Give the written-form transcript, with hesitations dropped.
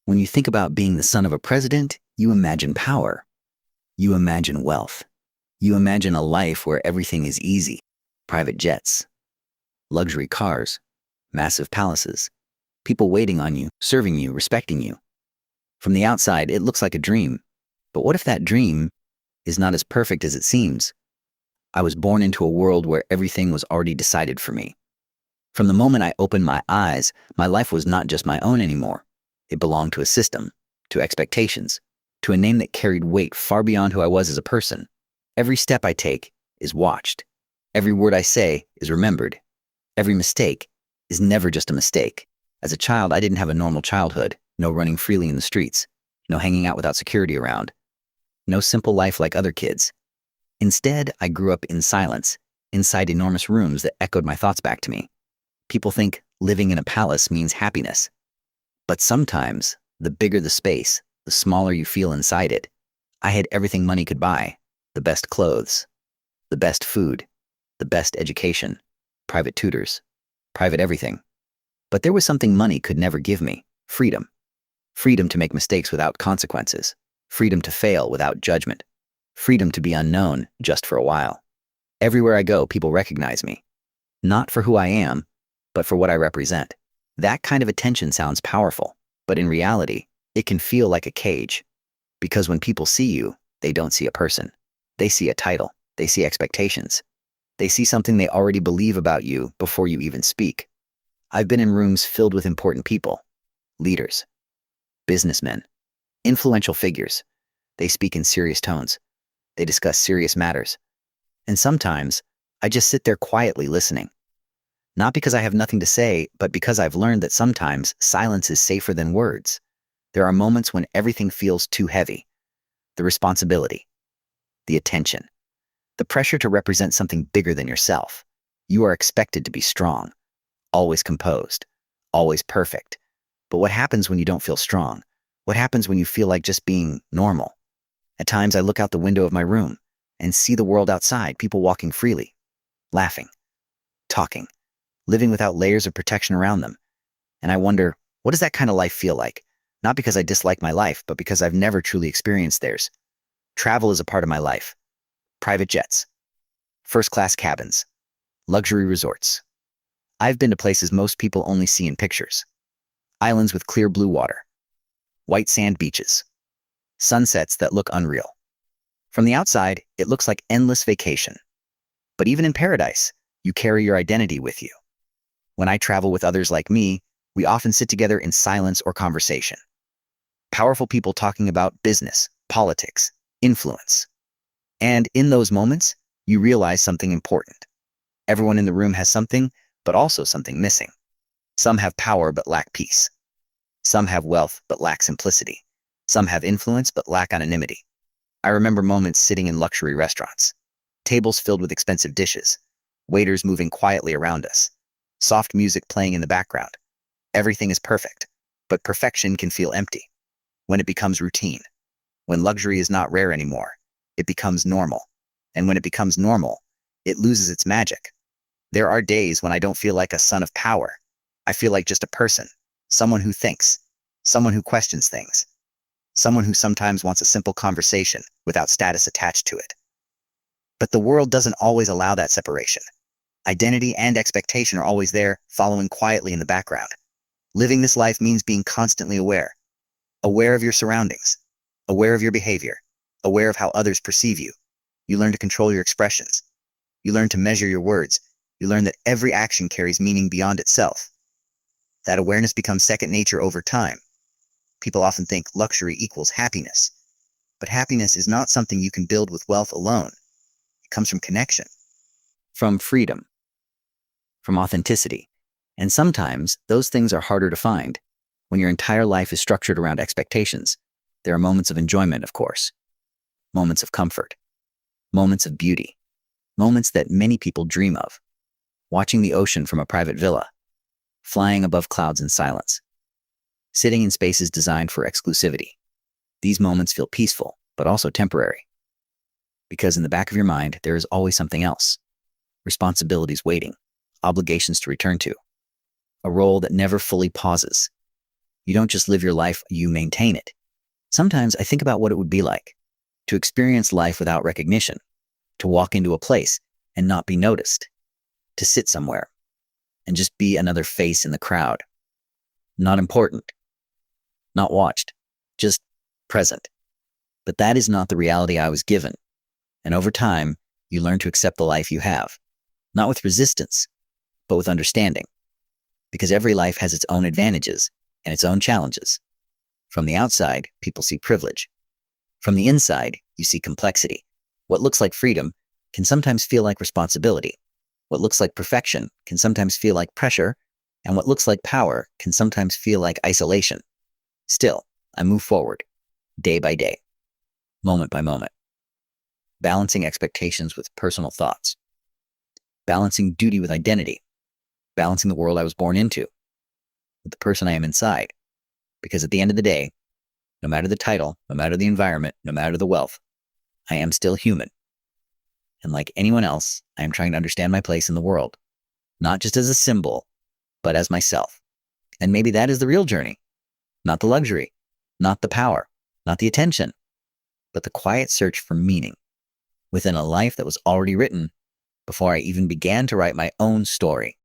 When you think about being the son of a president, you imagine power. You imagine wealth. You imagine a life where everything is easy. Private jets, luxury cars, massive palaces, people waiting on you, serving you, respecting you. From the outside, it looks like a dream. But what if that dream is not as perfect as it seems? I was born into a world where everything was already decided for me. From the moment I opened my eyes, my life was not just my own anymore. It belonged to a system, to expectations, to a name that carried weight far beyond who I was as a person. Every step I take is watched. Every word I say is remembered. Every mistake is never just a mistake. As a child, I didn't have a normal childhood. No running freely in the streets. No hanging out without security around. No simple life like other kids. Instead, I grew up in silence, inside enormous rooms that echoed my thoughts back to me. People think living in a palace means happiness. But sometimes, the bigger the space, the smaller you feel inside it. I had everything money could buy. The best clothes, the best food, the best education, private tutors, private everything. But there was something money could never give me: freedom. Freedom to make mistakes without consequences. Freedom to fail without judgment. Freedom to be unknown just for a while. Everywhere I go, people recognize me. Not for who I am, but for what I represent. That kind of attention sounds powerful, but in reality, it can feel like a cage. Because when people see you, they don't see a person. They see a title. They see expectations. They see something they already believe about you before you even speak. I've been in rooms filled with important people, leaders, businessmen, influential figures. They speak in serious tones. They discuss serious matters. And sometimes, I just sit there quietly listening. Not because I have nothing to say, but because I've learned that sometimes silence is safer than words. There are moments when everything feels too heavy. The responsibility, the attention, the pressure to represent something bigger than yourself. You are expected to be strong, always composed, always perfect. But what happens when you don't feel strong? What happens when you feel like just being normal? At times I look out the window of my room and see the world outside, people walking freely, laughing, talking, living without layers of protection around them. And I wonder, what does that kind of life feel like? Not because I dislike my life, but because I've never truly experienced theirs. Travel is a part of my life. Private jets, first-class cabins, luxury resorts. I've been to places most people only see in pictures. Islands with clear blue water, white sand beaches, sunsets that look unreal. From the outside, it looks like endless vacation. But even in paradise, you carry your identity with you. When I travel with others like me, we often sit together in silence or conversation. Powerful people talking about business, politics, influence. And in those moments, you realize something important. Everyone in the room has something, but also something missing. Some have power but lack peace. Some have wealth but lack simplicity. Some have influence but lack anonymity. I remember moments sitting in luxury restaurants, tables filled with expensive dishes, waiters moving quietly around us, soft music playing in the background. Everything is perfect, but perfection can feel empty when it becomes routine. When luxury is not rare anymore, it becomes normal. And when it becomes normal, it loses its magic. There are days when I don't feel like a son of power. I feel like just a person, someone who thinks, someone who questions things, someone who sometimes wants a simple conversation without status attached to it. But the world doesn't always allow that separation. Identity and expectation are always there, following quietly in the background. Living this life means being constantly aware of your surroundings, aware of your behavior, aware of how others perceive you. You learn to control your expressions. You learn to measure your words. You learn that every action carries meaning beyond itself. That awareness becomes second nature over time. People often think luxury equals happiness. But happiness is not something you can build with wealth alone. It comes from connection, from freedom, from authenticity. And sometimes those things are harder to find. When your entire life is structured around expectations, there are moments of enjoyment, of course, moments of comfort, moments of beauty, moments that many people dream of. Watching the ocean from a private villa, flying above clouds in silence, sitting in spaces designed for exclusivity. These moments feel peaceful, but also temporary. Because in the back of your mind, there is always something else. Responsibilities waiting, obligations to return to, a role that never fully pauses. You don't just live your life, you maintain it. Sometimes I think about what it would be like to experience life without recognition, to walk into a place and not be noticed, to sit somewhere and just be another face in the crowd. Not important, not watched, just present. But that is not the reality I was given. And over time, you learn to accept the life you have, not with resistance, but with understanding. Because every life has its own advantages and its own challenges. From the outside, people see privilege. From the inside, you see complexity. What looks like freedom can sometimes feel like responsibility. What looks like perfection can sometimes feel like pressure, and what looks like power can sometimes feel like isolation. Still, I move forward, day by day, moment by moment, balancing expectations with personal thoughts, balancing duty with identity, balancing the world I was born into with the person I am inside. Because at the end of the day, no matter the title, no matter the environment, no matter the wealth, I am still human. And like anyone else, I am trying to understand my place in the world, not just as a symbol, but as myself. And maybe that is the real journey, not the luxury, not the power, not the attention, but the quiet search for meaning within a life that was already written before I even began to write my own story.